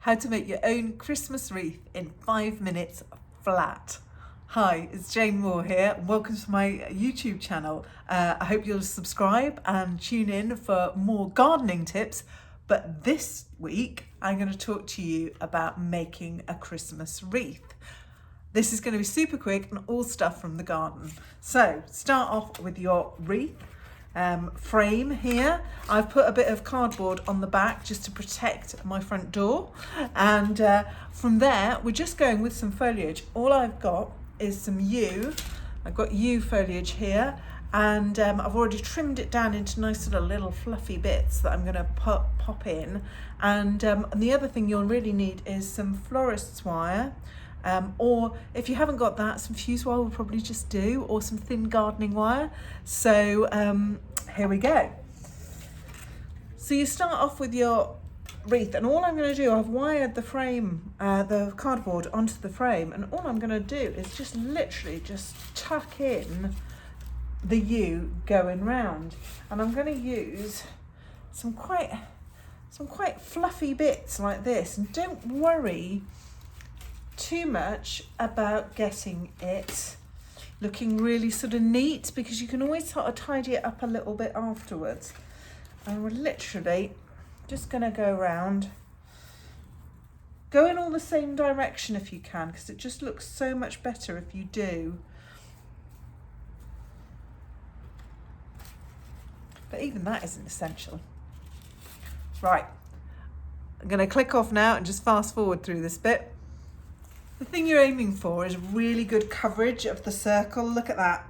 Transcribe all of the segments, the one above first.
how to make your own Christmas wreath in 5 minutes flat. Hi, it's Jane Moore here. Welcome to my YouTube channel. I hope you'll subscribe and tune in for more gardening tips. But this week, I'm going to talk to you about making a Christmas wreath. This is going to be super quick and all stuff from the garden. So start off with your wreath frame here. I've put a bit of cardboard on the back just to protect my front door. And from there, we're just going with some foliage. All I've got is some yew. I've got yew foliage here. And I've already trimmed it down into nice sort of little fluffy bits that I'm going to pop in. And the other thing you'll really need is some florist's wire. Or if you haven't got that, some fuse wire will probably just do, or some thin gardening wire. So here we go. So you start off with your wreath, and all I'm going to do, I've wired the frame, the cardboard onto the frame, and all I'm going to do is just literally just tuck in the yew going round, and I'm going to use some quite fluffy bits like this, and don't worry too much about getting it looking really sort of neat, because you can always sort of tidy it up a little bit afterwards. And we're literally just going to go around, go in all the same direction if you can, because it just looks so much better if you do. But even that isn't essential. Right, I'm going to click off now and just fast forward through this bit. The thing you're aiming for is really good coverage of the circle. Look at that.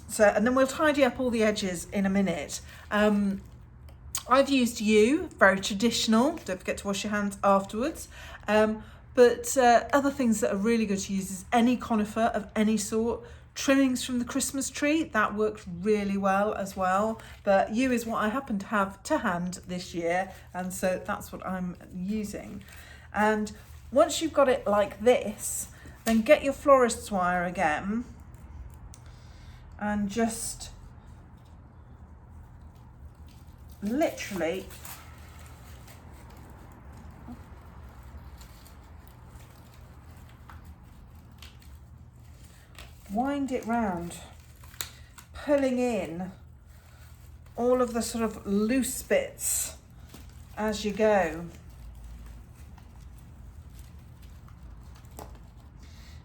So, and then we'll tidy up all the edges in a minute. I've used yew, very traditional. Don't forget to wash your hands afterwards. But other things that are really good to use is any conifer of any sort. Trimmings from the Christmas tree, that worked really well as well. But yew is what I happen to have to hand this year, and so that's what I'm using. And once you've got it like this, then get your florist's wire again and just literally wind it round, pulling in all of the sort of loose bits as you go.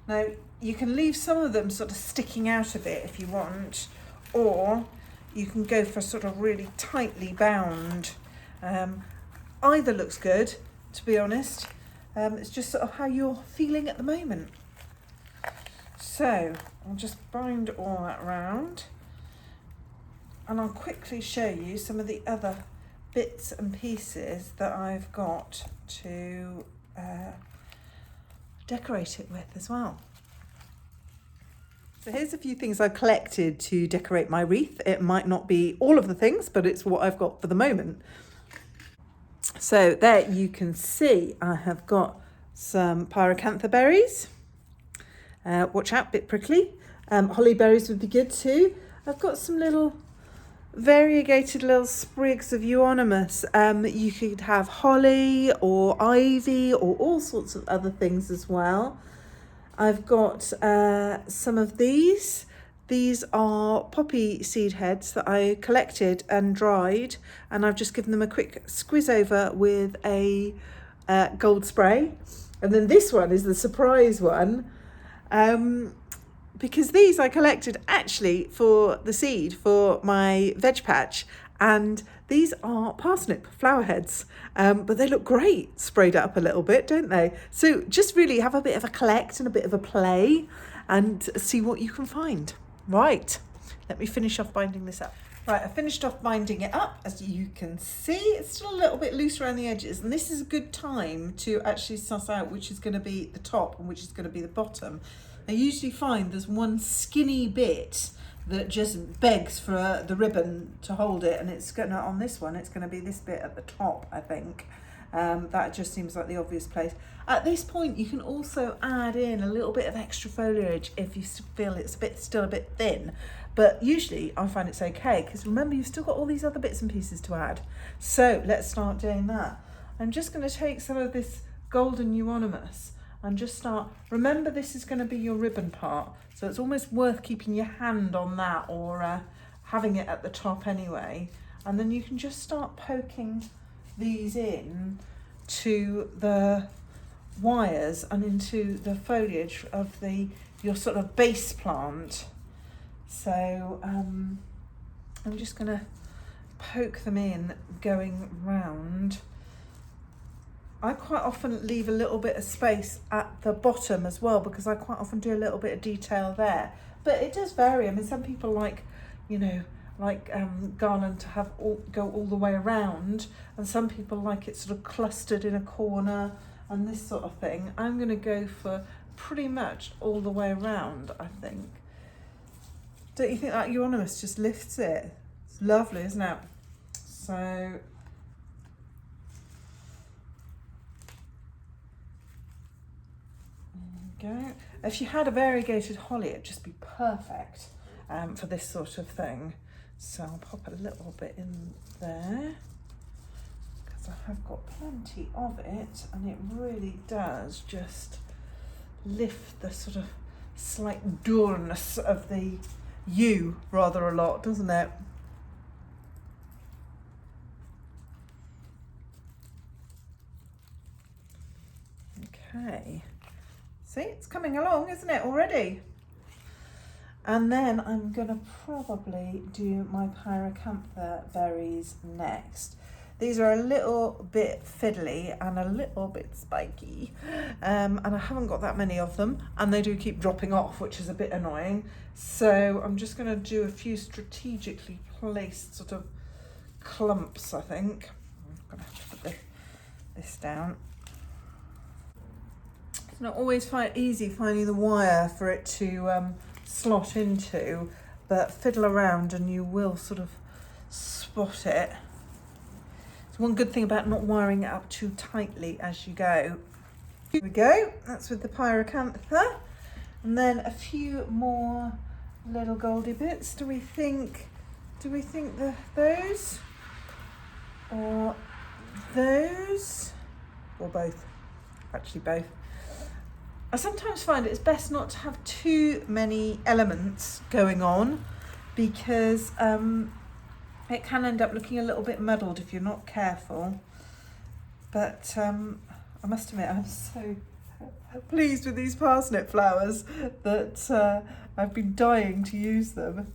Now, you can leave some of them sort of sticking out a bit if you want, or you can go for sort of really tightly bound. Either looks good, to be honest. It's just sort of how you're feeling at the moment. So I'll just bind all that round, and I'll quickly show you some of the other bits and pieces that I've got to decorate it with as well. So here's a few things I've collected to decorate my wreath. It might not be all of the things, but it's what I've got for the moment. So there you can see I have got some pyracantha berries. Watch out, bit prickly. Holly berries would be good too. I've got some little variegated little sprigs of euonymus. You could have holly or ivy or all sorts of other things as well. I've got some of these. These are poppy seed heads that I collected and dried, and I've just given them a quick squeeze over with a gold spray. And then this one is the surprise one, because these I collected actually for the seed for my veg patch, and these are parsnip flower heads, but they look great sprayed up a little bit, don't they? So just really have a bit of a collect and a bit of a play and see what you can find. Right, let me finish off binding this up. Right, I finished off binding it up. As you can see, it's still a little bit loose around the edges, and this is a good time to actually suss out which is going to be the top and which is going to be the bottom. I usually find there's one skinny bit that just begs for the ribbon to hold it, and it's going to, on this one, it's going to be this bit at the top, I think. That just seems like the obvious place. At this point, you can also add in a little bit of extra foliage if you feel it's still a bit thin. But usually I find it's okay, because remember, you've still got all these other bits and pieces to add. So let's start doing that. I'm just going to take some of this golden euonymus and just start, remember this is going to be your ribbon part, so it's almost worth keeping your hand on that, or having it at the top anyway, and then you can just start poking these in to the wires and into the foliage of your sort of base plant. So I'm just going to poke them in going round. I quite often leave a little bit of space at the bottom as well, because I quite often do a little bit of detail there, but it does vary. I mean, some people like, you know, like garland to have go all the way around, and some people like it sort of clustered in a corner and this sort of thing. I'm going to go for pretty much all the way around, I think. Don't you think that euonymus just lifts it? It's lovely, isn't it? So there we go. If you had a variegated holly, it'd just be perfect for this sort of thing. So I'll pop a little bit in there, because I have got plenty of it, and it really does just lift the sort of slight dullness of the yew rather a lot, doesn't it? Okay, see, it's coming along, isn't it, already? And then I'm going to probably do my pyracantha berries next. These are a little bit fiddly and a little bit spiky, and I haven't got that many of them, and they do keep dropping off, which is a bit annoying. So I'm just going to do a few strategically placed sort of clumps, I think. I'm going to have to put this down. It's not always easy finding the wire for it to slot into, but fiddle around and you will sort of spot it. It's one good thing about not wiring it up too tightly as you go. Here we go, that's with the pyracantha. And then a few more little goldy bits. Do we think those? Or those? Or both? Actually both. I sometimes find it's best not to have too many elements going on, because it can end up looking a little bit muddled if you're not careful. But I must admit, I'm so pleased with these parsnip flowers that I've been dying to use them.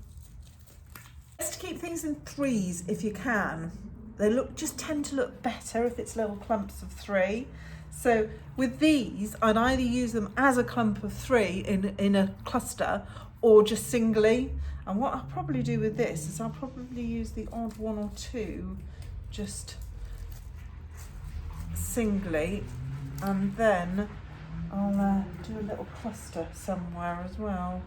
Best to keep things in threes if you can. They just tend to look better if it's little clumps of three. So with these, I'd either use them as a clump of three in a cluster, or just singly. And what I'll probably do with this is I'll probably use the odd one or two just singly, and then I'll do a little cluster somewhere as well.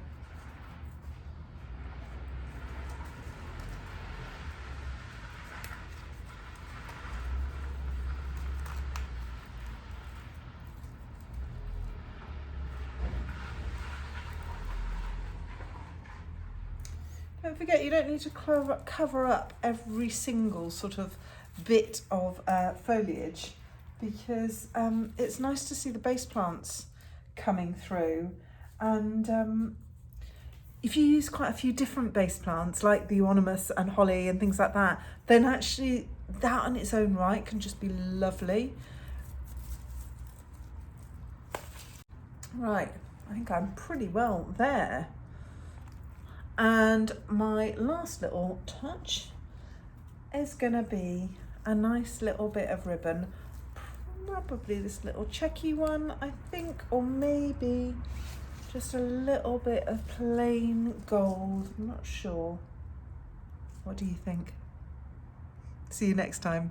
Don't forget, you don't need to cover up every single sort of bit of foliage, because it's nice to see the base plants coming through. And if you use quite a few different base plants, like the euonymus and holly and things like that, then actually that on its own right can just be lovely. Right, I think I'm pretty well there. And my last little touch is going to be a nice little bit of ribbon, probably this little checky one, I think, or maybe just a little bit of plain gold. I'm not sure. What do you think? See you next time.